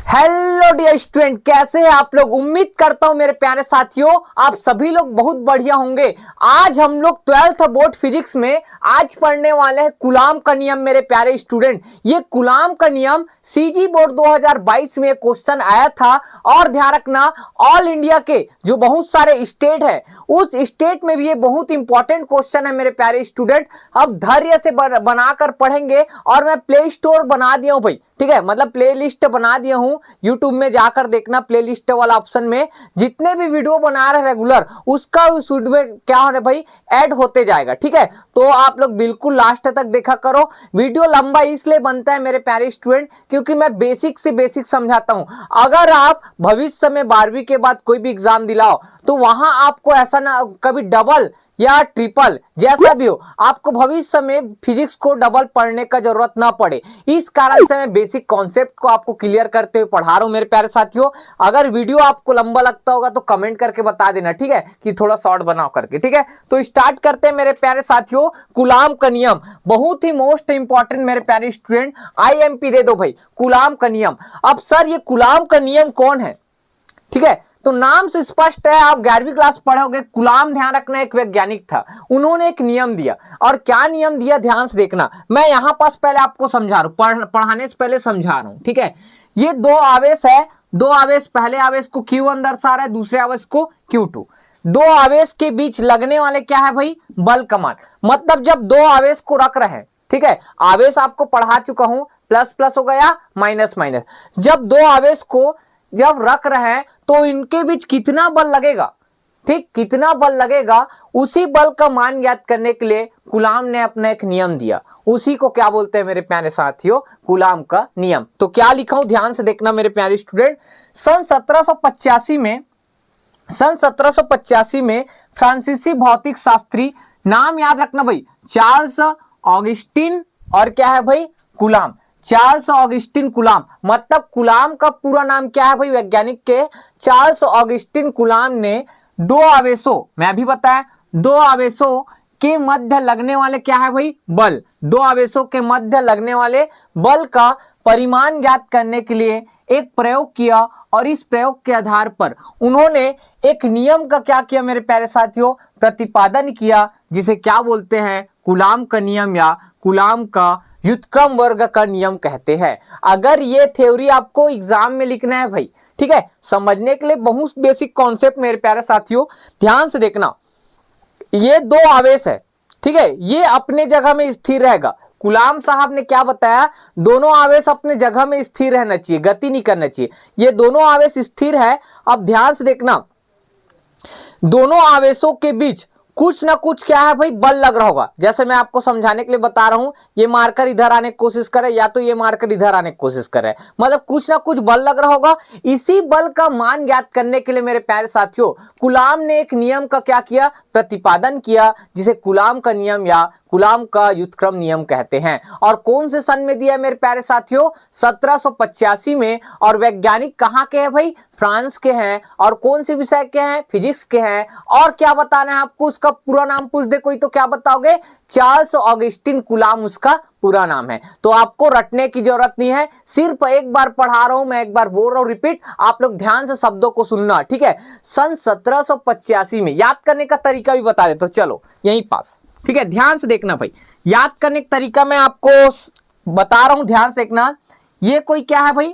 Hello dear student, कैसे हैं आप लोग। उम्मीद करता हूं मेरे प्यारे साथियों आप सभी लोग बहुत बढ़िया होंगे। आज हम लोग 12th बोर्ड फिजिक्स में आज पढ़ने वाले हैं कूलाम का नियम। मेरे प्यारे स्टूडेंट, ये कूलाम का नियम सीजी बोर्ड 2022 में क्वेश्चन आया था और ध्यान रखना ऑल इंडिया के जो बहुत सारे स्टेट है उस स्टेट में भी ये बहुत इंपॉर्टेंट क्वेश्चन है मेरे प्यारे स्टूडेंट। अब धैर्य से बनाकर पढ़ेंगे और मैं प्ले स्टोर बना दिया हूं भाई, ठीक है, मतलब प्ले लिस्ट बना दिया हूं। यूट्यूब में जाकर देखना प्ले लिस्ट वाला ऑप्शन में जितने भी वीडियो बना रहे रेगुलर उसका उस वीडियो में क्या होने भाई ऐड होते जाएगा, ठीक है। तो आप लोग बिल्कुल लास्ट तक देखा करो। वीडियो लंबा इसलिए बनता है मेरे प्यारे स्टूडेंट क्योंकि मैं बेसिक से बेसिक समझाता हूं। अगर आप भविष्य में 12वीं के बाद कोई भी एग्जाम दिलाओ तो वहां आपको ऐसा ना कभी डबल या ट्रिपल जैसा भी हो आपको भविष्य में फिजिक्स को डबल पढ़ने का जरूरत ना पड़े। इस कारण से मैं बेसिक कॉन्सेप्ट को आपको क्लियर करते हुए पढ़ा रहा हूं मेरे प्यारे साथियों। अगर वीडियो आपको लंबा लगता होगा तो कमेंट करके बता देना, ठीक है, कि थोड़ा शॉर्ट बनाओ करके, ठीक है। तो स्टार्ट करते हैं मेरे प्यारे साथियों। कूलाम का नियम बहुत ही मोस्ट इंपॉर्टेंट मेरे प्यारे स्टूडेंट। IMP दे दो भाई, कूलाम का नियम। अब सर ये कूलाम का नियम कौन है, ठीक है, तो नाम से स्पष्ट है, आप 11वीं क्लास पढ़ोगे। कूलाम ध्यान रखना एक वैज्ञानिक था, उन्होंने एक नियम दिया। और क्या नियम दिया ध्यान से देखना, मैं यहां पास पहले आपको समझा रहा हूं, पढ़ाने से पहले समझा रहा हूं, ठीक है। ये दो आवेश है, दो आवेश, पहले आवेश को Q1 दर्शा रहा है, दूसरे आवेश को Q2। दो आवेश के बीच लगने वाले क्या है भाई, बल का मान। मतलब जब दो आवेश को रख रहे हैं, ठीक है, आवेश आपको पढ़ा चुका हूं, प्लस प्लस हो गया, माइनस माइनस। जब दो आवेश को जब रख रहे हैं तो इनके बीच कितना बल लगेगा, ठीक, कितना बल लगेगा, उसी बल का मान ज्ञात करने के लिए कूलाम ने अपना एक नियम दिया। उसी को क्या बोलते हैं मेरे प्यारे साथियों, कूलाम का नियम। तो क्या लिखा हूं ध्यान से देखना मेरे प्यारे स्टूडेंट। सन 1785 में फ्रांसीसी भौतिक शास्त्री, नाम याद रखना भाई, चार्ल्स ऑगस्टिन और क्या है भाई, कूलाम। चार्ल्स ऑगस्टिन कूलाम, मतलब कूलाम का पूरा नाम क्या है भाई वैज्ञानिक के, चार्ल्स ऑगस्टिन कूलाम ने दो आवेशों, मैं भी बताया, दो आवेशों के मध्य लगने वाले क्या है भाई, बल। दो आवेशों के मध्य लगने वाले बल का परिमाण ज्ञात करने के लिए एक प्रयोग किया और इस प्रयोग के आधार पर उन्होंने एक नियम का क्या किया मेरे प्यारे साथियों, प्रतिपादन किया, जिसे क्या बोलते हैं, कूलाम का नियम या कूलाम का व्युत्क्रम वर्ग का नियम कहते हैं। अगर ये थ्योरी आपको एग्जाम में लिखना है भाई, ठीक है, समझने के लिए बहुत बेसिक कॉन्सेप्ट मेरे प्यारे साथियों ध्यान से देखना। ये दो आवेश है, ठीक है, ये अपने जगह में स्थिर रहेगा। कूलाम साहब ने क्या बताया, दोनों आवेश अपने जगह में स्थिर रहना चाहिए, गति नहीं करना चाहिए। ये दोनों आवेश स्थिर है। अब ध्यान से देखना, दोनों आवेशों के बीच कुछ ना कुछ क्या है भाई, बल लग रहा होगा। जैसे मैं आपको समझाने के लिए बता रहा हूं, ये मार्कर इधर आने की कोशिश करे या तो ये मार्कर इधर आने की कोशिश करे, मतलब कुछ ना कुछ बल लग रहा होगा। इसी बल का मान ज्ञात करने के लिए मेरे प्यारे साथियों कूलाम ने एक नियम का क्या किया, प्रतिपादन किया, जिसे कूलाम का नियम या कूलाम का व्युत्क्रम नियम कहते हैं। और कौन से सन में दिया है मेरे प्यारे साथियों, 1785 में। और वैज्ञानिक कहाँ के हैं भाई, फ्रांस के हैं। और कौन से विषय के हैं, फिजिक्स के हैं। और क्या बताना है आपको, उसका पूरा नाम पूछ दे कोई तो क्या बताओगे, चार्ल्स ऑगस्टिन कूलाम उसका पूरा नाम है। तो आपको रटने की जरूरत नहीं है, सिर्फ एक बार पढ़ा रहा हूं मैं, एक बार बोल रहा हूं रिपीट, आप लोग ध्यान से शब्दों को सुनना, ठीक है। सन 1785 में, याद करने का तरीका भी बता दे तो चलो यहीं पास, ठीक है, ध्यान से देखना भाई। याद करने का तरीका मैं आपको बता रहा हूं, ध्यान से देखना। ये कोई क्या है भाई,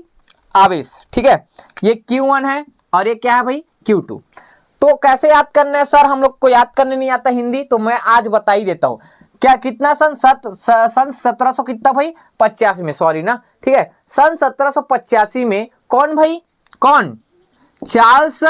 आवेश, ठीक है, ये Q1 है और ये क्या है भाई, Q2। तो कैसे याद करना है सर, हम लोग को याद करने नहीं आता हिंदी, तो मैं आज बता ही देता हूं। क्या कितना सन 1700 कितना भाई, 85 में, सॉरी ना, ठीक है, सन 1785 में कौन भाई, कौन, चार्ल्स,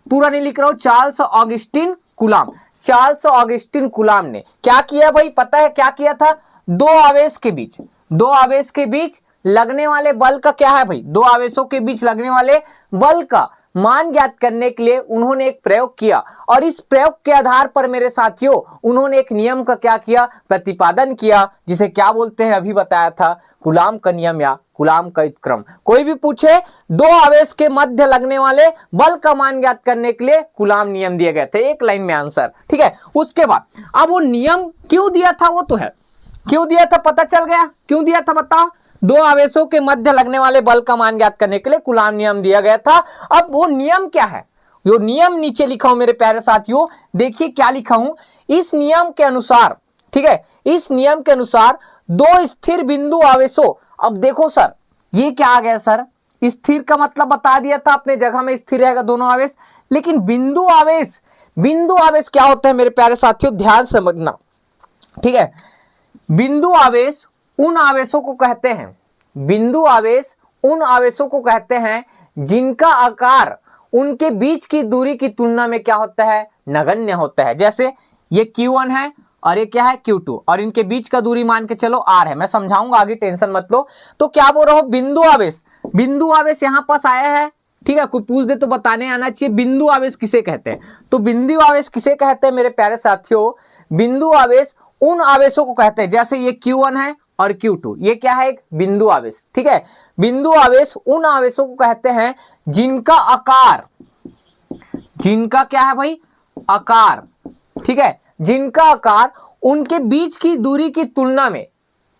पूरा नहीं लिख रहा हूं, Charles Augustin coulomb. Charles Augustin coulomb ने क्या किया भाई, पता है क्या किया था, दो आवेश के बीच, दो आवेश के बीच लगने वाले बल का क्या है भाई, दो आवेशों के बीच लगने वाले बल का मान ज्ञात करने के लिए उन्होंने एक प्रयोग किया। और इस प्रयोग के आधार पर मेरे साथियों उन्होंने एक नियम का क्या किया, प्रतिपादन किया, जिसे क्या बोलते हैं, अभी बताया था, कूलाम का नियम या कूलाम का व्युत्क्रम। कोई भी पूछे, दो आवेश के मध्य लगने वाले बल का मान ज्ञात करने के लिए कूलाम नियम दिए गए थे, एक लाइन में आंसर, ठीक है। उसके बाद अब वो नियम क्यों दिया था, वो तो है, क्यों दिया था पता चल गया, क्यों दिया था बताओ, दो आवेशों के मध्य लगने वाले बल का मान ज्ञात करने के लिए कूलाम नियम दिया गया था। अब वो नियम क्या है, जो नियम नीचे लिखा हूं मेरे प्यारे साथियों, देखिए क्या लिखा हूं। इस नियम के अनुसार, ठीक है, इस नियम के अनुसार दो स्थिर बिंदु आवेशों, अब देखो सर ये क्या आ गया सर, स्थिर का मतलब बता दिया था, अपने जगह में स्थिर रहेगा दोनों आवेश, लेकिन बिंदु आवेश, बिंदु आवेश क्या होता है मेरे प्यारे साथियों, ध्यान से समझना, ठीक है। बिंदु आवेश उन आवेशों को कहते हैं, बिंदु आवेश उन आवेशों को कहते हैं जिनका आकार उनके बीच की दूरी की तुलना में क्या होता है, नगण्य होता है। जैसे ये Q1 है और ये क्या है Q2, और इनके बीच का दूरी मान के चलो R है, मैं समझाऊंगा आगे, टेंशन मत लो। तो क्या बोल रहा हूं, बिंदु आवेश, बिंदु आवेश यहां पास आया है, ठीक है, कोई पूछ दे तो बताने आना चाहिए बिंदु आवेश किसे कहते हैं। तो बिंदु आवेश किसे कहते हैं मेरे प्यारे साथियों, बिंदु आवेश उन आवेशों को कहते हैं, जैसे ये Q1 है और Q2, ये क्या है, एक बिंदु आवेश, ठीक है। बिंदु आवेश उन आवेशों को कहते हैं जिनका आकार, जिनका क्या है भाई, आकार, ठीक है, जिनका आकार उनके बीच की दूरी की तुलना में,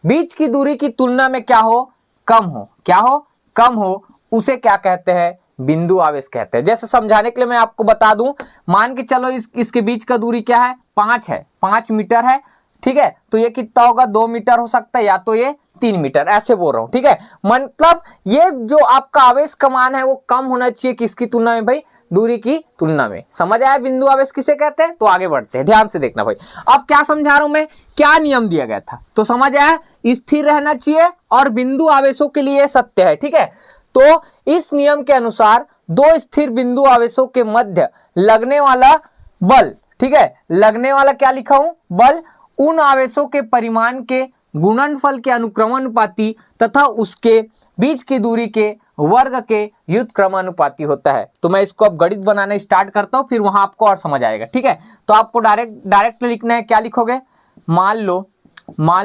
बीच की दूरी की तुलना में क्या हो, कम हो, क्या हो, कम हो, उसे क्या कहते हैं, बिंदु आवेश कहते हैं। जैसे समझाने के लिए मैं आपको बता दूं, मान के चलो इसके बीच का दूरी क्या है, 5 है, 5 मीटर है, ठीक है। तो ये कितना होगा, 2 मीटर हो सकता है, या तो ये 3 मीटर, ऐसे बोल रहा हूं, ठीक है। मतलब ये जो आपका आवेश का मान है वो कम होना चाहिए किसकी तुलना में भाई, दूरी की तुलना में। समझ आया बिंदु आवेश किसे कहते हैं। तो आगे बढ़ते हैं, ध्यान से देखना भाई, अब क्या समझा रहा हूं मैं, क्या नियम दिया गया था, तो समझ आया, स्थिर रहना चाहिए और बिंदु आवेशों के लिए सत्य है, ठीक है। तो इस नियम के अनुसार दो स्थिर बिंदु आवेशों के मध्य लगने वाला बल, ठीक है, लगने वाला क्या लिखा हूं, बल उन आवेशों के परिमाण के गुणनफल के अनुक्रमानुपाती तथा उसके बीच की दूरी के वर्ग के व्युत्क्रमानुपाती होता है। तो मैं इसको अब गणित बनाना स्टार्ट करता हूं, फिर वहां आपको और समझ आएगा, ठीक है। तो आपको डायरेक्ट लिखना है, क्या लिखोगे, मान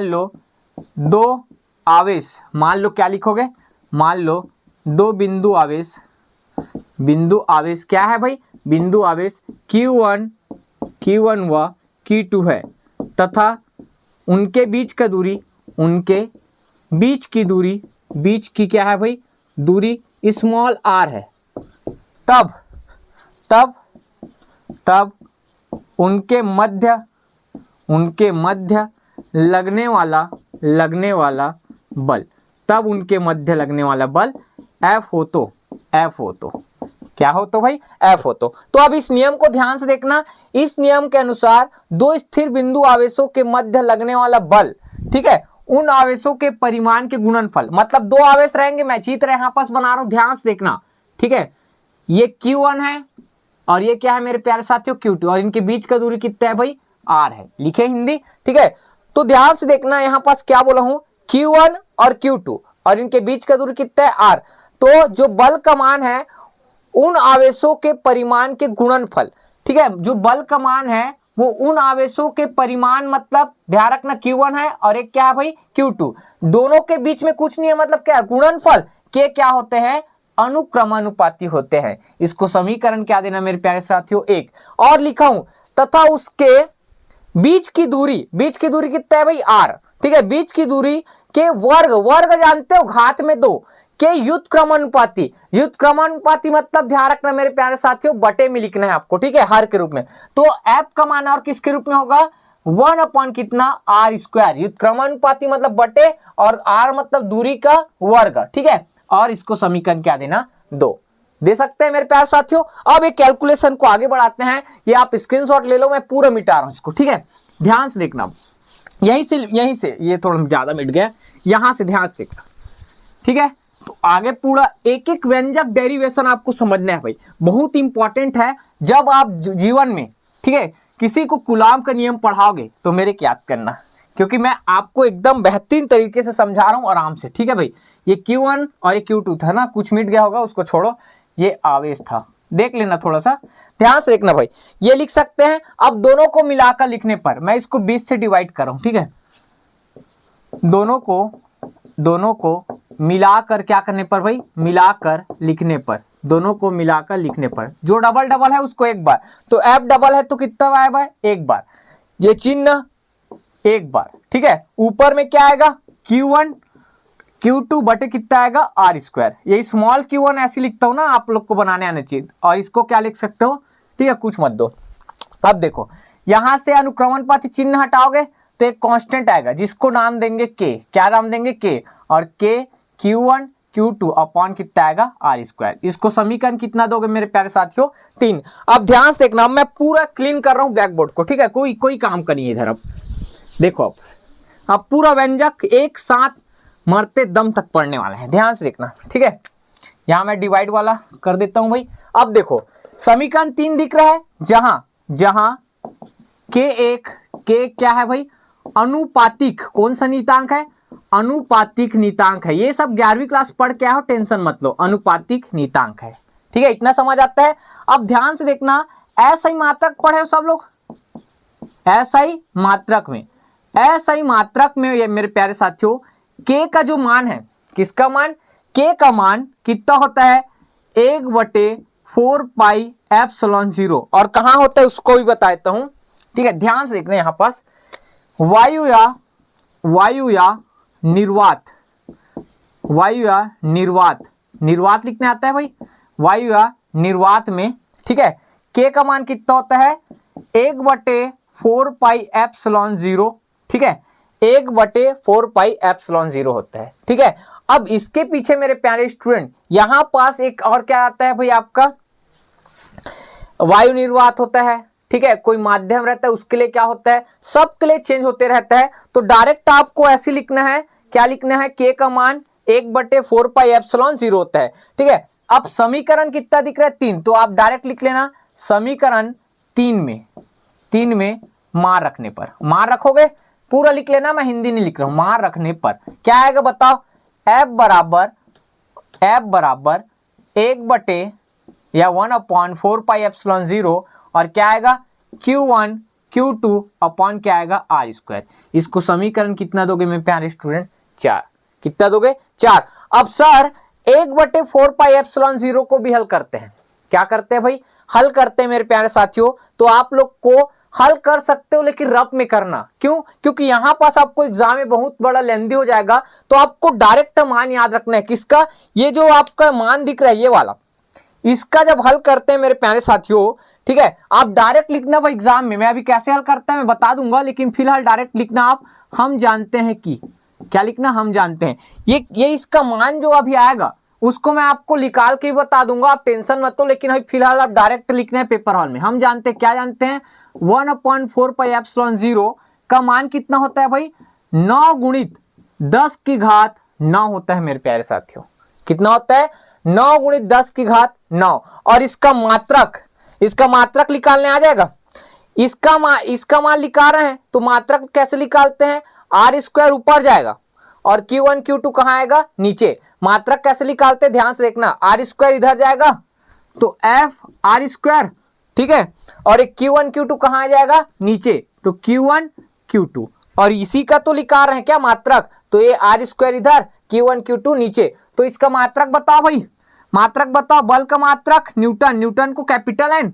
लो दो आवेश, मान लो क्या लिखोगे, मान लो दो बिंदु आवेश, बिंदु आवेश क्या है भाई, बिंदु आवेश Q1 व Q2 है तथा उनके बीच का दूरी, उनके बीच की दूरी, बीच की क्या है भाई, दूरी स्मॉल r है। तब उनके मध्य लगने वाला बल, तब उनके मध्य लगने वाला बल F हो तो क्या हो तो भाई, F हो तो अब इस नियम को ध्यान से देखना। इस नियम के अनुसार दो स्थिर बिंदु आवेशों के मध्य लगने वाला बल, ठीक है, उन आवेशों के परिमाण के गुणनफल, मतलब दो आवेश रहेंगे, मैं चित्र यहां पास बना रहा हूं, ध्यान से देखना, ठीक है। ये Q1 है और ये क्या है मेरे प्यारे साथियों, Q2, और इनके बीच का दूरी कितना है भाई, R है, लिखे हिंदी, ठीक है। तो ध्यान से देखना, यहां पास क्या बोला हूं, Q1 और Q2, और इनके बीच का दूरी कितना है, R। तो जो बल का मान है उन आवेशों के परिमाण के गुणनफल, ठीक है, जो बल का मान है वो उन आवेशों के परिमाण, मतलब ध्यान रखना Q1 है और एक क्या है भाई, Q2, दोनों के बीच में कुछ नहीं है, मतलब क्या है, गुणनफल के क्या होते हैं, अनुक्रमानुपाती होते हैं। इसको समीकरण क्या देना मेरे प्यारे साथियों, 1, और लिखा हूं तथा उसके बीच की दूरी कितना है भाई, R, ठीक है, बीच की दूरी के वर्ग जानते हो, घात में 2 के व्युत्क्रमानुपाती मतलब ध्यान रखना मेरे प्यारे साथियों, बटे में लिखना है आपको, ठीक है, हर के रूप में। तो F का मान और किसके रूप में होगा, 1 अपॉन कितना, R², व्युत्क्रमानुपाती मतलब बटे, और R मतलब दूरी का वर्ग, ठीक है। और इसको समीकरण क्या देना, 2 दे सकते हैं मेरे प्यारे साथियों। अब एक कैलकुलेशन को आगे बढ़ाते हैं, ये आप स्क्रीनशॉट ले लो, मैं पूरा मिटा रहा हूं इसको, ठीक है, ध्यान से देखना। यहीं से ये थोड़ा ज्यादा मिट गया, यहां से ध्यान से देखना, ठीक है। तो आगे पूरा एक एक व्यंजक डेरिवेशन आपको समझना है भाई, बहुत इंपॉर्टेंट है। जब आप जीवन में, ठीक है, किसी को कूलाम का नियम पढ़ाओगे तो मेरे को याद करना, क्योंकि मैं आपको एकदम बेहतरीन तरीके से समझा रहा हूं, आराम से, ठीक है भाई। ये Q1 और ये Q2 था ना, कुछ मिट गया होगा उसको छोड़ो, ये आवेश था, देख लेना, थोड़ा सा ध्यान से देखना भाई। ये लिख सकते हैं, अब दोनों को मिलाकर लिखने पर, मैं इसको 20 से डिवाइड कर रहा हूं, ठीक है, दोनों को मिलाकर क्या करने पर भाई, मिलाकर लिखने पर, दोनों को मिलाकर लिखने पर, जो डबल डबल है उसको एक बार, तो F डबल है तो कितना आया भाई, एक बार, ये चिन्ह एक बार, ठीक है। ऊपर में क्या आएगा, Q1, Q2 बटे कितना आएगा आर स्क्वायर। यही स्मॉल Q1 ऐसे लिखता हूं ना, आप लोग को बनाने आना चाहिए। और इसको क्या लिख सकते हो, ठीक है, कुछ मत दो। अब देखो यहां से अनुक्रमण पथ चिन्ह हटाओगे तो एक कांस्टेंट आएगा जिसको नाम देंगे के। क्या नाम देंगे, के। और के Q1 Q2 अपॉन कितना आएगा आर स्क्वायर। इसको समीकरण कितना दोगे मेरे प्यारे साथियों, 3। अब ध्यान से देखना, मैं पूरा क्लीन कर रहा हूं ब्लैक बोर्ड को, ठीक है, कोई काम करिए इधर। अब देखो अब पूरा व्यंजक एक साथ मरते दम तक पढ़ने वाला है, ध्यान से देखना, ठीक है। यहां मैं डिवाइड वाला कर देता हूं भाई। अब देखो समीकरण 3 दिख रहा है, जहां के क्या है भाई, अनुपातिक। कौन सा नीतांक है, अनुपातिक नीतांक है। ये सब 11वीं क्लास पढ़ के आओ, टेंशन मत लो, अनुपातिक नीतांक है, ठीक है, इतना समझ आता है। अब ध्यान से देखना, ऐसा ही मात्रक पढ़े हो सब लोग, ऐसा ही मात्रक में ये मेरे प्यारे साथियों के का जो मान है, किसका मान, के का मान कितना होता है 1/4 पाई एप्सिलॉन 0। और कहां होता है उसको भी बताता हूं, ठीक है। ध्यान से देखना, यहां पास वायु या निर्वात लिखने आता है भाई, वायु या निर्वात में, ठीक है। के का मान कितना होता है 1/4 पाई एप्सिलॉन 0, ठीक है, 1/4 पाई एप्सिलॉन 0 होता है, ठीक है। अब इसके पीछे मेरे प्यारे स्टूडेंट यहां पास एक और क्या आता है भाई, आपका वायु निर्वात होता है, ठीक है। कोई माध्यम रहता है उसके लिए क्या होता है, सबके लिए चेंज होते रहता है। तो डायरेक्ट आपको ऐसे लिखना है, क्या लिखना है, के का मान 1/4 पाई एप्सिलॉन 0 होता है, ठीक है। अब समीकरण कितना दिख रहा है 3, तो आप डायरेक्ट लिख लेना समीकरण 3 में मार रखने पर, मार रखोगे पूरा लिख लेना, मैं हिंदी नहीं लिख रहा हूं, मार रखने पर क्या आएगा बताओ, F बराबर 1/4 पाई एप्सिलॉन 0 और क्या आएगा Q1 Q2 अपॉन क्या आएगा आर स्क्वायर। इसको समीकरण कितना दोगे मेरे प्यारे स्टूडेंट, 4। कितना दोगे, 4। अब सर 1/4 पाई एप्सिलॉन 0 को भी हल करते हैं, क्या करते हैं भाई, हल करते हैं मेरे प्यारे साथियों। तो आप लोग को हल कर सकते हो लेकिन रफ में करना, क्यों, क्योंकि यहां पास आपको एग्जाम में बहुत बड़ा लेंदी हो जाएगा। तो आपको डायरेक्ट मान याद रखना है, किसका, ये जो आपका मान दिख रहा है ये वाला, इसका जब हल करते हैं मेरे प्यारे साथियों, ठीक है, आप डायरेक्ट लिखना भाई एग्जाम में। मैं अभी कैसे हल करता है मैं बता दूंगा, लेकिन फिलहाल डायरेक्ट लिखना आप, हम जानते हैं कि, क्या लिखना, हम जानते हैं। ये इसका मान जो अभी आएगा उसको मैं आपको निकाल के बता दूंगा, आप टेंशन मत लो। लेकिन अभी फिलहाल आप डायरेक्ट लिखना है पेपर हॉल में। हम जानते हैं, क्या जानते हैं, 1/4 पाई एप्सिलॉन 0 का मान कितना होता है भाई, 9 गुणित 10 की घात 9 होता है मेरे प्यारे साथियों। कितना होता है, 9 गुणित 10 की घात 9। और इसका मात्रक निकालने आ जाएगा। इसका मान निकाल रहे हैं तो मात्रक कैसे निकालते हैं, आर स्क्वायर ऊपर जाएगा और Q1 Q2 कहां आएगा, नीचे। मात्रक कैसे निकालते हैं ध्यान से देखना, आर स्क्वायर इधर जाएगा तो F आर स्क्वायर, ठीक है, और एक Q1 Q2 कहां आ जाएगा, नीचे, तो Q1 Q2। और इसी का तो निकाल रहे हैं क्या, मात्रक, तो ये आर स्क्वायर इधर, Q1 Q2 नीचे। तो इसका मात्रक बताओ भाई, मात्रक बताओ, बल का मात्रक न्यूटन को कैपिटल N,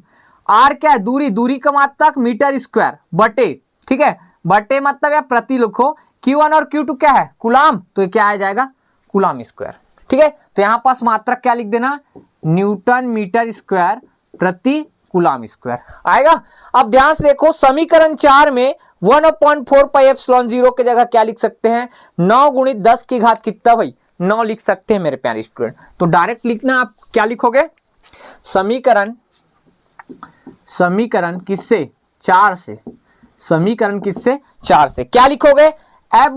आर क्या है, दूरी का मात्रक मीटर स्क्वायर बटे, ठीक है, बटे मतलब या प्रति लिखो, Q1 और Q2 क्या है, कूलाम, तो ये क्या आ जाएगा, कूलाम स्क्वायर, ठीक है। तो यहां पास मात्रक क्या लिख देना, न्यूटन मीटर स्क्वायर प्रति कूलाम स्क्वायर आएगा। अब ध्यान से देखो, समीकरण 4 में 1/4 पाई एप्सिलॉन 0 की जगह क्या लिख सकते हैं, 9 गुणित 10 की घात कितना भाई, 9 लिख सकते हैं मेरे प्यारे स्टूडेंट। तो डायरेक्ट लिखना, आप क्या लिखोगे, समीकरण किससे, 4 से, समीकरण किससे, 4 से क्या लिखोगे, F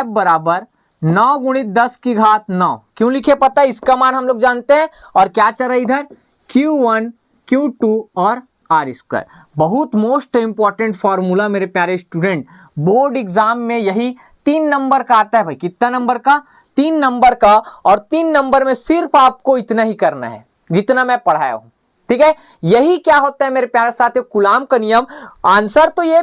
बराबर 9 गुणित 10 की घात 9। क्यों लिखे पता है, इसका मान हम लोग जानते हैं। और क्या चल रहा है इधर, Q1 Q2 और आर स्क्वायर। बहुत मोस्ट इंपॉर्टेंट फॉर्मूला मेरे प्यारे स्टूडेंट, बोर्ड एग्जाम में यही 3 नंबर का आता है भाई। कितना नंबर का, 3 नंबर का। और 3 नंबर में सिर्फ आपको इतना ही करना है जितना मैं पढ़ाया हूं, ठीक है। यही क्या होता है मेरे प्यारे साथियों, कूलाम का नियम। आंसर तो ये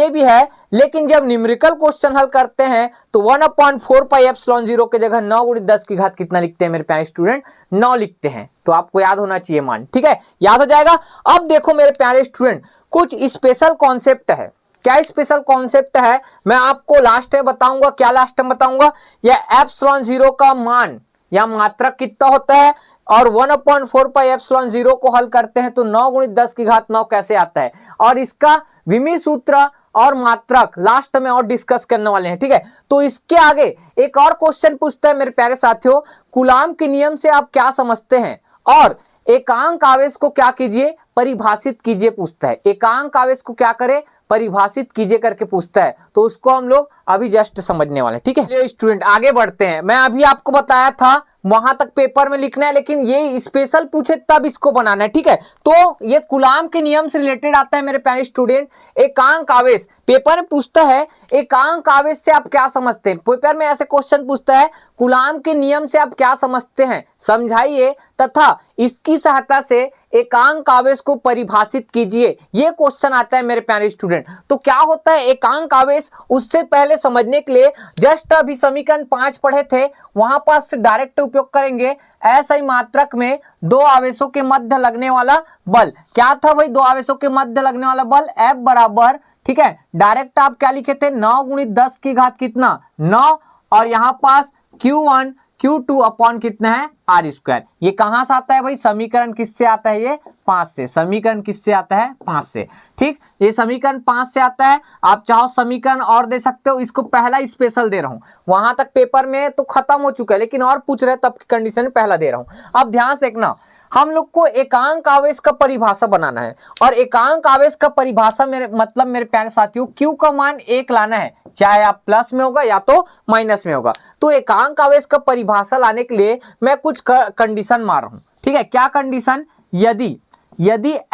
भी है, लेकिन जब न्यूमेरिकल क्वेश्चन हल करते हैं तो 1/4 पाई एप्सिलॉन 0 की जगह 9 गुणित 10 की घात कितना लिखते हैं मेरे प्यारे स्टूडेंट, 9 लिखते हैं। तो आपको याद होना चाहिए मान, ठीक है, याद हो जाएगा। अब देखो मेरे प्यारे स्टूडेंट, कुछ स्पेशल कॉन्सेप्ट है, क्या स्पेशल कॉन्सेप्ट है, मैं आपको लास्ट में बताऊंगा। क्या लास्ट में बताऊंगा? यह एप्सिलॉन जीरो का मान या मात्रक कितना होता है, और 1/4 पाई एप्सिलॉन जीरो को हल करते हैं तो 9 × 10⁹ कैसे आता है, और इसका विमीय सूत्र और मात्रक लास्ट में और डिस्कस करने वाले हैं। ठीक है, तो इसके आगे एक और क्वेश्चन पूछता है मेरे प्यारे साथियों, कूलाम के नियम से आप क्या समझते हैं, और एकांक आवेश को क्या कीजिए, परिभाषित कीजिए पूछता है। एकांक आवेश को क्या करे, परिभाषित कीजिए करके पूछता है, तो उसको हम लोग अभी जस्ट समझने वाले हैं। ठीक है स्टूडेंट, आगे बढ़ते हैं। मैं अभी आपको बताया था वहां तक पेपर में लिखना है, लेकिन ये स्पेशल पूछे तब इसको बनाना है। ठीक है, तो ये कूलाम के नियम से रिलेटेड आता है मेरे प्यारे स्टूडेंट। एकांक आवेश पेपर में पूछता है, एकांक आवेश से आप क्या समझते हैं। पेपर में ऐसे क्वेश्चन पूछता है, कूलाम के नियम से आप क्या समझते हैं, समझाइए तथा इसकी सहायता से एकांक आवेश को परिभाषित कीजिए। ये क्वेश्चन आता है मेरे प्यारे स्टूडेंट। तो क्या होता है एकांक आवेश, उससे पहले समझने के लिए जस्ट अभी समीकरण 5 पढ़े थे, वहां पास से डायरेक्ट उपयोग करेंगे। ऐसा ही मात्रक में दो आवेशों के मध्य लगने वाला बल, क्या था भाई, दो आवेशों के मध्य लगने वाला बल F बराबर, ठीक है, डायरेक्ट आप क्या लिखे थे, 9 × 10⁻, कितना 9, और यहां पास Q1 Q2 अपॉन कितना है, R²। ये कहां से आता है भाई, समीकरण किससे आता है, ये 5 से। समीकरण किससे आता है, 5 से। ठीक, ये समीकरण 5 से आता है। आप चाहो समीकरण और दे सकते हो, इसको पहला स्पेशल दे रहा हूं। वहां तक पेपर में तो खत्म हो चुका है, लेकिन और पूछ रहे तब की कंडीशन में पहला दे रहा हूं। अब ध्यान से देखना, हम लोग को एकांक आवेश का परिभाषा बनाना है, और एकांक आवेश का परिभाषा मेरे प्यारे साथियों, Q का मान 1 लाना है, चाहे आप प्लस में होगा या तो माइनस में होगा। तो एकांक आवेश का परिभाषा लाने के लिए मैं कुछ कंडीशन मार रहा हूं। ठीक है, क्या कंडीशन, यदि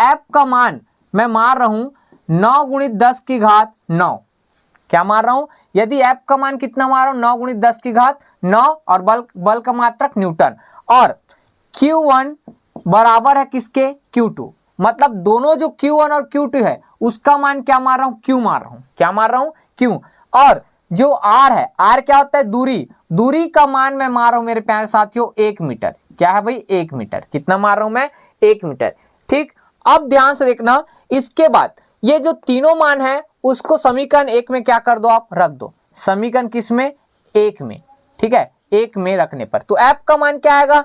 F का मान मैं मार रहा हूं 9 × 10⁹, क्या मार रहा हूं, यदि F का मान कितना मार रहा हूं, 9 × 10⁹, और बल का मात्रक न्यूटन, और Q1 बराबर है किसके, Q2, मतलब दोनों जो Q1 और Q2 है उसका मान क्या मार रहा हूं, Q मार रहा हूं, क्या मार रहा हूं, Q। और जो R है, R क्या होता है, दूरी का मान मैं मार रहा हूं मेरे प्यारे साथियों 1 मीटर। क्या है भाई, 1 मीटर। कितना मार रहा हूं मैं, 1 मीटर। ठीक, अब ध्यान से देखना, इसके बाद ये जो तीनों मान है उसको समीकरण 1 में क्या कर दो, आप रख दो। समीकरण किस में, 1 में। ठीक है, 1 में रखने पर तो F का मान क्या आएगा,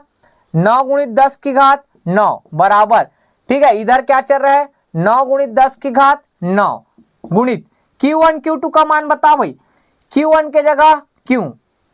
9 × 10⁹ बराबर, ठीक है, इधर क्या चल रहा है, 9 × 10⁹ गुणित Q1 Q2 का मान बताओ भाई, Q1 के जगह Q,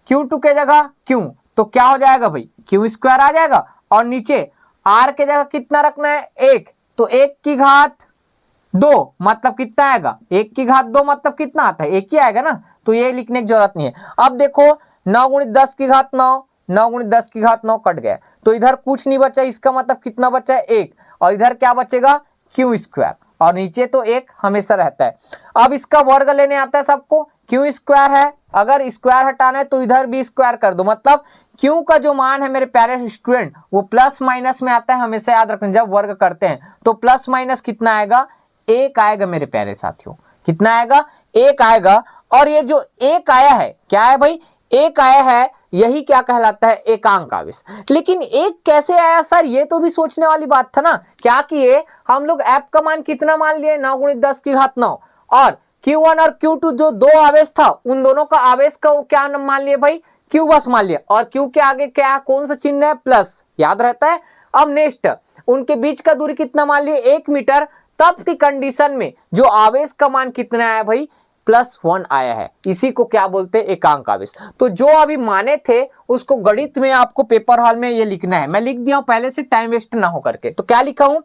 Q2 के जगह Q, तो क्या हो जाएगा भाई, Q² आ जाएगा, और नीचे R के जगह कितना रखना है, 1, तो 1⁻2 मतलब कितना आएगा, 1⁻2 मतलब कितना आता है, 1 ही आएगा ना, तो ये लिखने की जरूरत नहीं है। अब देखो 9 × 10⁹, 9 × 10⁹ कट गया, तो इधर कुछ नहीं बचा, इसका मतलब कितना बचा है, 1, और इधर क्या बचेगा, Q², और नीचे तो 1 हमेशा रहता है। अब इसका वर्ग लेने आता है सबको, Q² है, अगर स्क्वायर हटाना है तो इधर भी स्क्वायर कर दो, मतलब Q का जो मान है मेरे प्यारे स्टूडेंट वो प्लस माइनस में आता है, हमेशा याद रखना, जब वर्ग करते हैं तो प्लस माइनस कितना आएगा, 1 आएगा मेरे प्यारे साथियों, कितना आएगा, 1 आएगा। और ये जो 1 आया है, क्या है भाई, 1 आया है, यही क्या कहलाता है, एकांक आवेश। लेकिन 1 कैसे आया सर, ये तो भी सोचने वाली बात था ना। क्या किए हम लोग, F का मान कितना मान लिए, 9 × 10⁹, और Q1 और Q2 जो दो आवेश था उन दोनों का आवेश का क्या मान लिए भाई, Q बस मान लिया, और Q के आगे क्या, कौन सा चिन्ह है, प्लस, याद रहता है। अब नेक्स्ट, उनके बीच का दूरी कितना मान लिए, 1 मीटर। तब की कंडीशन में जो आवेश का मान कितना आया भाई, +1 आया है, इसी को क्या बोलते हैं, एकांक आवेश। तो जो अभी माने थे उसको गणित में आपको पेपर हॉल में ये लिखना है, मैं लिख दिया हूं पहले से, टाइम वेस्ट ना हो करके। तो क्या लिखा हूं,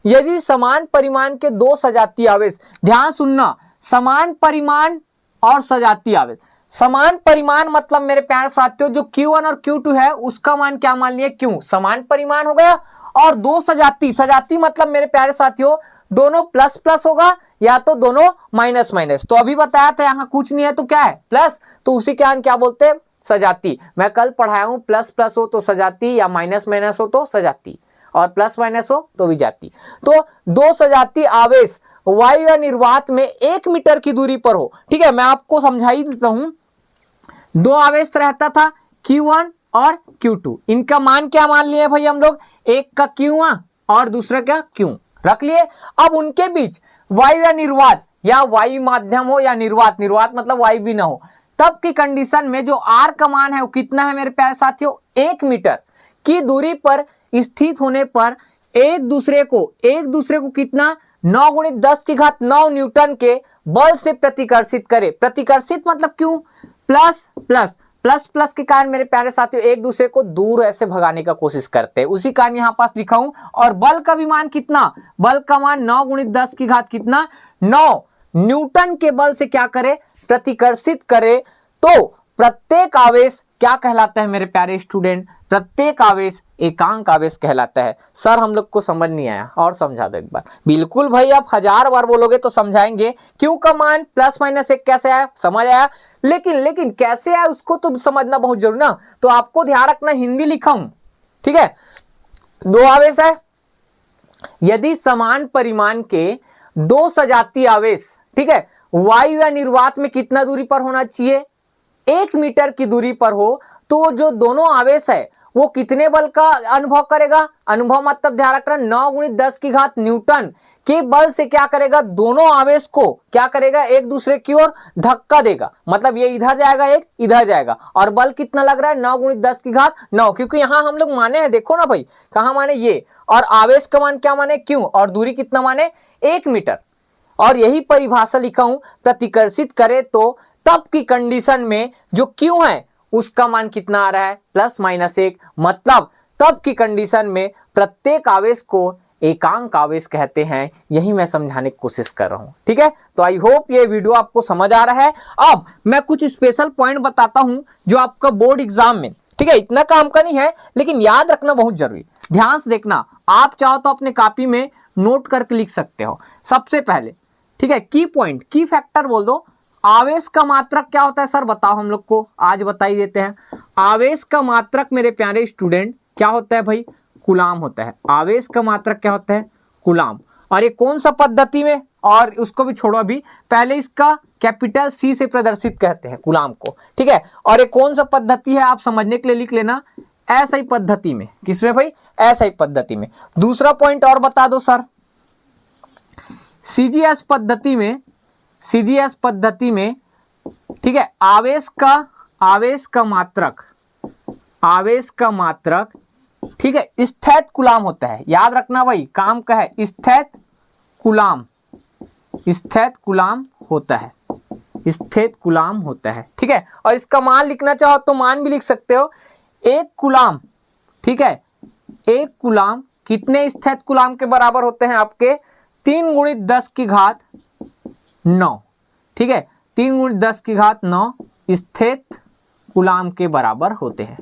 यदि समान परिमाण के दो सजातीय आवेश, ध्यान सुनना, समान परिमाण और सजातीय आवेश। समान परिमाण मतलब मेरे प्यारे साथियों जो Q1 और Q2 है उसका मान क्या मान लिए, Q, समान परिमाण हो गया। और दो सजाती मतलब मेरे प्यारे साथियों दोनों प्लस प्लस होगा या तो दोनों माइनस माइनस। तो अभी बताया था यहाँ कुछ नहीं है तो क्या है, प्लस, तो उसी के क्या बोलते हैं, सजाती। मैं कल पढ़ाया हूं, प्लस प्लस हो तो सजाती, या माइनस माइनस हो तो सजाती, और प्लस माइनस हो तो विजाती। तो दो सजाती आवेश वायु या निर्वात में 1 मीटर की दूरी पर हो, ठीक है, मैं आपको समझा ही देता हूं। दो आवेश रहता था Q1 और Q2, इनका मान क्या मान लिए भाई हम लोग, एक का Q1 और दूसरा क्या Q रख लिए। अब उनके बीच वायु या निर्वात या वायु माध्यम हो या निर्वात, निर्वात मतलब वायु भी ना हो, तब की कंडीशन में जो r का मान है वो कितना है मेरे प्यारे साथियों, 1 मीटर की दूरी पर स्थित होने पर एक दूसरे को कितना 9 × 10⁹ न्यूटन के बल से प्रतिकर्षित करे। प्रतिकर्षित मतलब क्यों, प्लस प्लस प्लस प्लस के कारण मेरे प्यारे साथियों एक दूसरे को दूर ऐसे भगाने का कोशिश करते हैं, उसी कारण यहां पास लिखा हूं। और बल का भी मान कितना, बल का मान 9 × 10⁻⁹ 9 न्यूटन के बल से क्या करे, प्रतिकर्षित करे। तो प्रत्येक आवेश क्या कहलाता है मेरे प्यारे स्टूडेंट, प्रत्येक आवेश एकांक आवेश कहलाता है। सर हम लोग को समझ नहीं आया, और समझा दो एक बार। बिल्कुल भाई, आप 1000 बार बोलोगे तो समझाएंगे। क्यू का मान +-1 कैसे आया, समझ आया, लेकिन कैसे आया उसको तो समझना बहुत जरूरी ना। तो आपको ध्यान रखना, हिंदी लिखा हूं, ठीक है। 2 आवेश है, यदि समान परिमाण के 2 सजातीय आवेश, ठीक है, वायु या निर्वात में कितना दूरी पर होना चाहिए, 1 मीटर की दूरी पर हो, तो जो दोनों आवेश है वो कितने बल का अनुभव करेगा, अनुभव मतलब ध्यान रखना 9 × 10⁻⁷ न्यूटन के बल से क्या करेगा, दोनों आवेश को क्या करेगा, एक दूसरे की ओर धक्का देगा। मतलब ये इधर जाएगा, एक इधर जाएगा, और बल कितना लग रहा है 9 × 10⁹, क्योंकि यहां हम लोग माने हैं, देखो ना भाई, कहां माने ये, और आवेश का मान क्या माने, क्यों, और दूरी कितना माने 1 मीटर। और यही परिभाषा लिखा हूं, प्रतिकर्षित करे तो तब की कंडीशन में जो क्यों है उसका मान कितना आ रहा है, +-1, मतलब तब की कंडीशन में प्रत्येक आवेश को एकांक आवेश कहते हैं। यही मैं समझाने की कोशिश कर रहा हूं, ठीक है। तो आई होप ये वीडियो आपको समझ आ रहा है। अब मैं कुछ स्पेशल पॉइंट बताता हूं जो आपका बोर्ड एग्जाम में, ठीक है, इतना काम का नहीं है लेकिन याद रखना बहुत जरूरी। ध्यान से देखना, आप चाहो तो अपने कॉपी में नोट करके लिख सकते हो। सबसे पहले, ठीक है, की पॉइंट, की फैक्टर बोल दो। आवेश का मात्रक क्या होता है सर, बताओ हम लोग को, आज बता ही देते हैं। आवेश का मात्रक मेरे प्यारे स्टूडेंट क्या होता है भाई, कूलाम होता है। आवेश का मात्रक क्या होता है, कूलाम। और ये कौन सा पद्धति में, और उसको भी छोड़ो अभी, पहले इसका कैपिटल C से प्रदर्शित कहते हैं कूलाम को, ठीक है। और ये कौन सा पद्धति है आप समझने के लिए लिख लेना, ऐसा ही पद्धति में। किसमें भाई, ऐसा ही पद्धति में। दूसरा पॉइंट और बता दो सर, CGS पद्धति में, CGS पद्धति में, ठीक है, आवेश का मात्रक, ठीक है, स्थैत कूलाम होता है। याद रखना भाई, काम का है, स्थैत कूलाम होता है, स्थैत कूलाम होता है, ठीक है। और इसका मान लिखना चाहो तो मान भी लिख सकते हो, 1 कूलाम, ठीक है, 1 कूलाम कितने स्थैत कूलाम के बराबर होते हैं आपके, 3 × 10⁹ ठीक है, 3 × 10⁹ स्थैत कूलाम के बराबर होते हैं,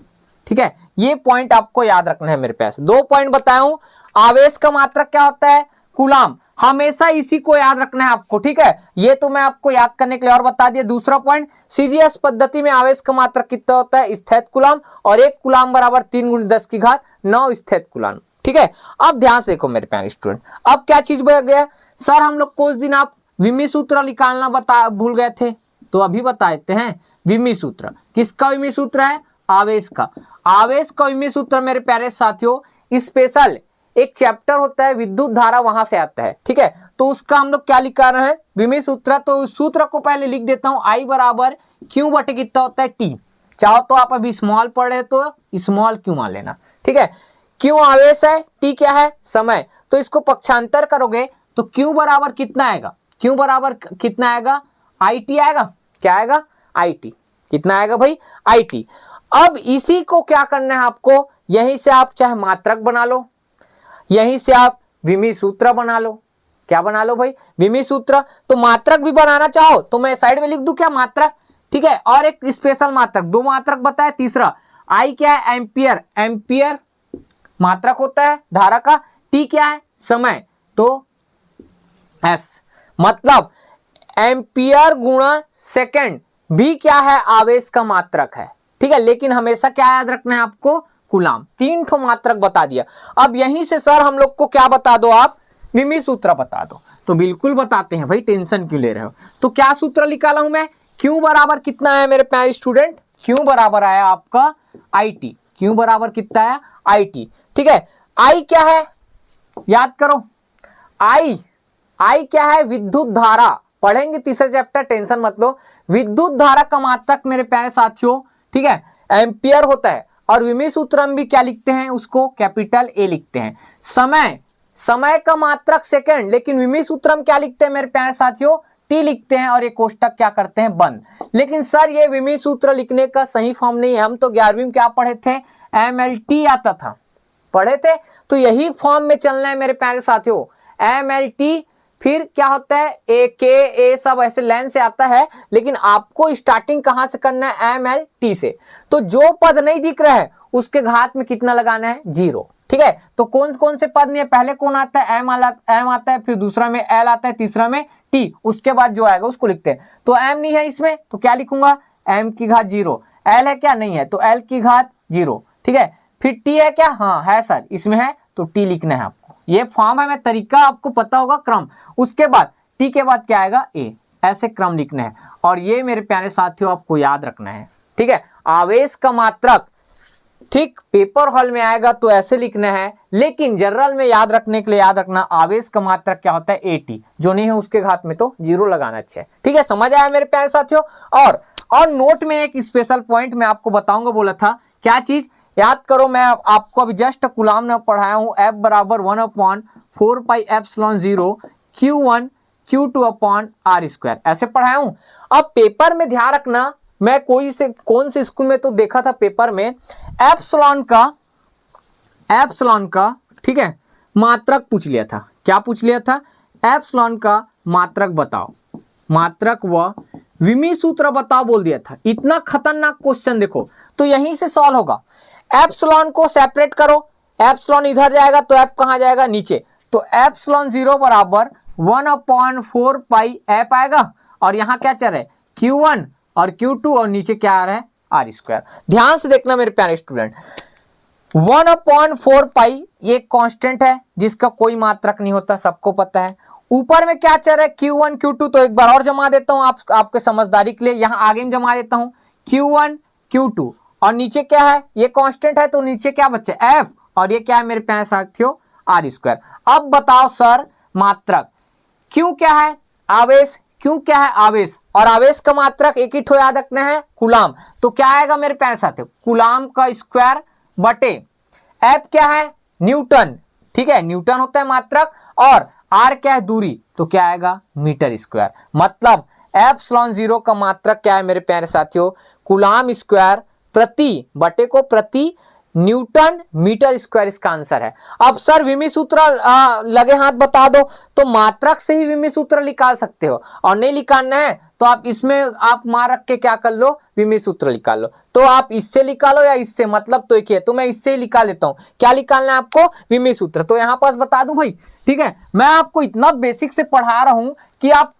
ठीक है। ये पॉइंट आपको याद रखना है मेरे पास। 2 पॉइंट बताया हूं, आवेश का मात्रक क्या होता है, कूलाम, हमेशा इसी को याद रखना है आपको, ठीक है। ये तो मैं आपको याद करने के लिए और बता दिया। दूसरा पॉइंट, CGS पद्धति में आवेश का मात्रक कितना होता है, स्थैत कूलाम, और 1 कूलाम बराबर 3 × 10⁹ स्थैत कूलाम, ठीक है। अब ध्यान से देखो मेरे प्यारे स्टूडेंट, अब क्या चीज बढ़ गया सर, हम लोग को उस दिन आप विमी सूत्र निकालना भूल गए थे, तो अभी बता देते हैं। विमी सूत्र, किसका विमी सूत्र है, आवेश का। आवेश का विमी सूत्र मेरे प्यारे साथियों, स्पेशल एक चैप्टर होता है विद्युत धारा, वहां से आता है, ठीक है। तो उसका हम लोग क्या लिखा रहे हैं, विमी सूत्र। तो उस सूत्र को पहले लिख देता हूं, I = Q बटे कितना होता है, T। चाहो तो आप अभी स्मॉल पढ़ रहे तो स्मॉल क्यू मान लेना, ठीक है। क्यों आवेश है, टी क्या है, समय। तो इसको पक्षांतर करोगे तो क्यू बराबर कितना आएगा, क्यू बराबर कितना आएगा, IT आएगा। क्या आएगा, IT। कितना आएगा भाई, IT। अब इसी को क्या करना है आपको, यहीं से आप चाहे मात्रक बना लो, यहीं से आप विमी सूत्र बना लो। क्या बना लो भाई, विमी सूत्र। तो मात्रक भी बनाना चाहो तो मैं साइड में लिख दूं क्या, मात्रक, ठीक है। और एक स्पेशल मात्रक, 2 मात्रक बताया। तीसरा I क्या है, एम्पियर, एम्पियर मात्रक होता है धारा का। T क्या है, समय, तो S, मतलब एम्पियर × सेकेंड भी क्या है, आवेश का मात्रक है, ठीक है। लेकिन हमेशा क्या याद रखना है आपको, कूलाम। 3 ठो मात्रक बता दिया। अब यहीं से सर हम लोग को क्या बता दो आप, विमी सूत्र बता दो। तो बिल्कुल बताते हैं भाई, टेंशन क्यों ले रहे हो। तो क्या सूत्र निकाला हूं मैं, Q बराबर कितना है मेरे प्यारे स्टूडेंट, Q बराबर आया आपका IT। Q बराबर कितना आया, IT, ठीक है। I क्या है, याद करो, I क्या है, विद्युत धारा, पढ़ेंगे तीसरा चैप्टर, टेंशन मत लो। विद्युत धारा का मात्रक मेरे प्यारे साथियों, ठीक है, एम्पियर होता है, और विमीय सूत्र हम भी क्या लिखते हैं, उसको कैपिटल ए लिखते हैं। समय का मात्रक सेकंड, लेकिन विमीय सूत्र हम क्या लिखते हैं मेरे प्यारे साथियों, टी लिखते हैं, और ये कोष्टक क्या करते हैं, बंद। लेकिन सर ये विमीय सूत्र लिखने का सही फॉर्म नहीं है, हम तो 11वीं में क्या पढ़े थे, MLT आता था, पढ़े थे, तो यही फॉर्म में चलना है मेरे प्यारे साथियों, MLT, फिर क्या होता है ए सब ऐसे लाइन से आता है, लेकिन आपको स्टार्टिंग कहां से करना है, MLT से। तो जो पद नहीं दिख रहा है उसके घात में कितना लगाना है, 0, ठीक है। तो कौन कौन से पद नहीं है, पहले कौन आता है, M आता है, फिर दूसरा में L आता है, तीसरा में T, उसके बाद जो आएगा उसको लिखते हैं। तो M नहीं है इसमें, तो क्या लिखूंगा, M की घात 0, L है क्या, नहीं है, तो L की घात 0, ठीक है। फिर T है क्या, हाँ है सर, इसमें है, तो T लिखना है आपको। ये फॉर्म है, मैं तरीका आपको पता होगा, क्रम, उसके बाद T के बाद क्या आएगा, A, ऐसे क्रम लिखना है। और ये मेरे प्यारे साथियों आपको याद रखना है, ठीक है। आवेश का मात्रक, ठीक, पेपर हॉल में आएगा तो ऐसे लिखना है, लेकिन जनरल में याद रखने के लिए याद रखना, आवेश का मात्रक क्या होता है, AT, जो नहीं है उसके घात में तो 0 लगाना अच्छा है, ठीक है। समझ आया मेरे प्यारे साथियों। और नोट में एक स्पेशल पॉइंट मैं आपको बताऊंगा, बोला था क्या चीज, याद करो, मैं आपको अभी जस्ट कूलाम में पढ़ाया हूं, F बराबर 1/4πε0 Q1 Q2 अपॉन R², ऐसे पढ़ाया हूं। अब पेपर में ध्यान रखना, मैं कौन से स्कूल में तो देखा था पेपर में, एप्सिलॉन का, ठीक है, मात्रक पूछ लिया था। क्या पूछ लिया था, एप्सिलॉन का मात्रक बताओ, मात्रक व विमीय सूत्र बताओ बोल दिया था। इतना खतरनाक क्वेश्चन देखो, तो यहीं से सॉल्व होगा। एप्सिलॉन को सेपरेट करो, एप्सिलॉन इधर जाएगा तो एफ कहां जाएगा, नीचे, तो एप्सिलॉन 0 बराबर 1/4π आएगा, और यहां क्या चल रहा है, Q1 और Q2, और नीचे क्या आ रहा है, R²। ध्यान से देखना मेरे प्यारे स्टूडेंट, 1/4π ये कांस्टेंट है जिसका कोई मात्रक नहीं होता, सबको पता है। ऊपर में क्या चल रहा है, Q1 Q2, तो एक बार और जमा देता हूं आपके समझदारी के लिए, यहां आगे में जमा देता हूं Q1 Q2, और नीचे क्या है, ये कांस्टेंट है, तो नीचे क्या बचे, F, और ये क्या है मेरे प्यारे साथियों, R²। अब बताओ सर मात्रक क्यों क्या है, आवेश क्यों क्या है, आवेश, और आवेश का मात्रक एक ही ठो याद रखना है, कूलाम। तो क्या आएगा मेरे प्यारे साथियों, कूलाम का स्क्वायर बटे F क्या है, न्यूटन, ठीक है, न्यूटन होता है मात्रक, और R क्या है, दूरी, तो क्या आएगा, मीटर स्क्वायर। मतलब एप्सिलॉन 0 का मात्रक क्या है मेरे प्यारे साथियों, कूलाम स्क्वायर प्रति बटे को प्रति न्यूटन मीटर स्क्वायर, इसका आंसर है। अब सर विमीय सूत्र लगे हाथ बता दो, तो मात्रक से ही विमीय सूत्र निकाल सकते हो, और नहीं निकालना है तो आप इसमें आप मार रख के क्या कर लो, विमीय सूत्र निकाल लो। तो आप इससे निकालो या इससे, मतलब तो एक ही है, तो मैं इससे ही निकाल लेता हूं। क्या निकालना है आपको, विमीय सूत्र। तो यहां पास बता दूं भाई, ठीक है, मैं आपको इतना बेसिक से पढ़ा रहा हूं कि आप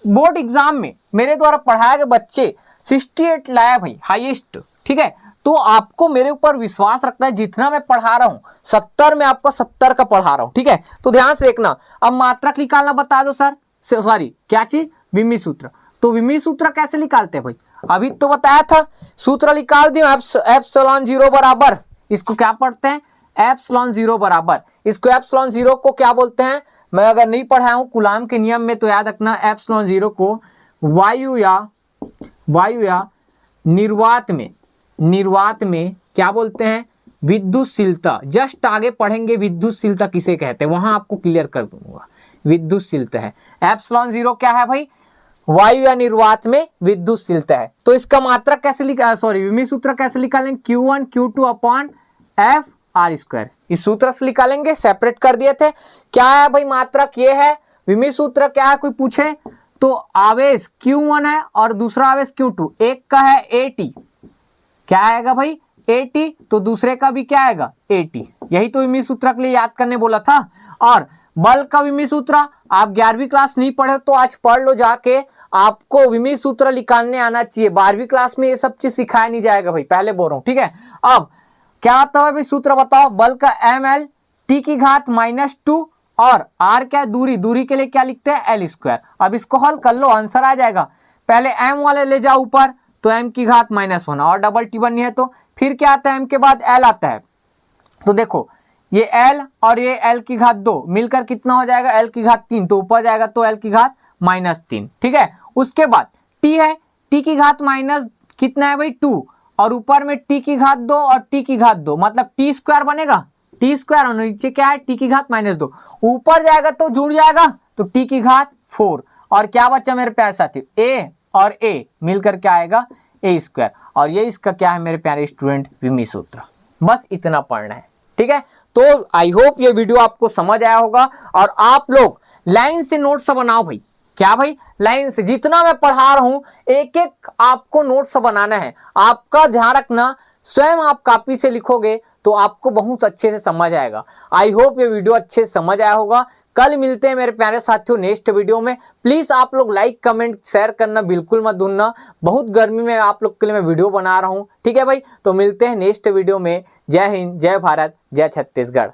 बोर्ड एग्जाम में मेरे द्वारा पढ़ाए गए बच्चे 68 लाया भाई, हाईएस्ट, ठीक है। तो आपको मेरे ऊपर विश्वास रखना है, जितना मैं पढ़ा रहा हूं 70 में आपको 70 का पढ़ा रहा हूं, ठीक है। तो ध्यान से देखना, अब मात्रक निकालना बता दो सर, सॉरी क्या चीज, विमीय सूत्र। तो विमीय सूत्र कैसे निकालते हैं भाई, अभी तो बताया था, सूत्र निकाल दिया, एप्सिलॉन 0 बराबर, इसको क्या पढ़ते हैं, एप्सिलॉन 0 बराबर, इसको एप्सिलॉन 0 को क्या बोलते हैं, मैं अगर नहीं पढ़ाया हूं कूलाम के नियम में तो याद रखना, एप्सिलॉन 0 को वायु या निर्वात में क्या बोलते हैं, विद्युतशीलता। जस्ट आगे पढ़ेंगे विद्युतशीलता किसे कहते हैं, वहां आपको क्लियर कर दूंगा, विद्युतशीलता है। एप्सिलॉन 0 क्या है भाई, वायु या निर्वात में विद्युतशीलता है। तो इसका मात्रक कैसे विमीय सूत्र कैसे निकालेंगे, Q1 Q2 upon F R², इस सूत्र से निकालेंगे, सेपरेट कर दिए थे। क्या है भाई मात्रक, ये है। विमीय सूत्र क्या है, कोई पूछे तो आवेश Q1 है और दूसरा आवेश Q2, एक का है AT, क्या आएगा भाई AT, तो दूसरे का भी क्या आएगा AT। यही तो विमीय सूत्र के लिए याद करने बोला था। और बल का विमीय सूत्र आप 11वीं क्लास नहीं पढ़े तो आज पढ़ लो जाके, आपको विमीय सूत्र निकालने आना चाहिए। 12वीं क्लास में ये सब चीज सिखाया नहीं जाएगा भाई, पहले बोल रहा हूं, ठीक है। अब क्या आता है भाई, सूत्र बताओ, बल का ml t की घात -2, और r क्या है, दूरी के लिए क्या लिखते हैं, L²। अब इसको हल कर लो, आंसर आ जाएगा। पहले m वाले ले जाओ ऊपर, तो m की घात -1, और डबल T1 नहीं है तो फिर क्या आता है, m के बाद L आता है। तो देखो ये L और ये L की घात 2 मिलकर कितना हो जाएगा, L की घात 3, तो ऊपर जाएगा तो L की घात -3, ठीक है। उसके बाद t है, t की घात माइनस कितना है भाई 2, और ऊपर में t की घात 2 और t की घात 2, मतलब t स्क्वायर बनेगा, t स्क्वायर, और नीचे क्या है t की घात -2, ऊपर जाएगा तो जुड़ जाएगा तो t की घात 4, और क्या बचा मेरे प्यारे साथियों, a और a मिलकर क्या आएगा a स्क्वायर, और ये इसका क्या है मेरे प्यारे स्टूडेंट विमी सूत्र। बस इतना पढ़ना है, ठीक है। तो आई होप ये वीडियो आपको समझ आया होगा, और आप लोग लाइन से नोट्स बनाओ भाई, क्या भाई, लाइन से जितना मैं पढ़ा रहा हूं एक एक आपको नोट्स बनाना है। आपका ध्यान रखना, स्वयं आप कॉपी से लिखोगे तो आपको बहुत अच्छे से समझ आएगा। आई होप ये वीडियो अच्छे से समझ आया होगा। कल मिलते हैं मेरे प्यारे साथियों नेक्स्ट वीडियो में। प्लीज आप लोग लाइक कमेंट शेयर करना बिल्कुल मत भूलना। बहुत गर्मी में आप लोग के लिए मैं वीडियो बना रहा हूं, ठीक है भाई। तो मिलते हैं नेक्स्ट वीडियो में। जय हिंद, जय भारत, जय छत्तीसगढ़।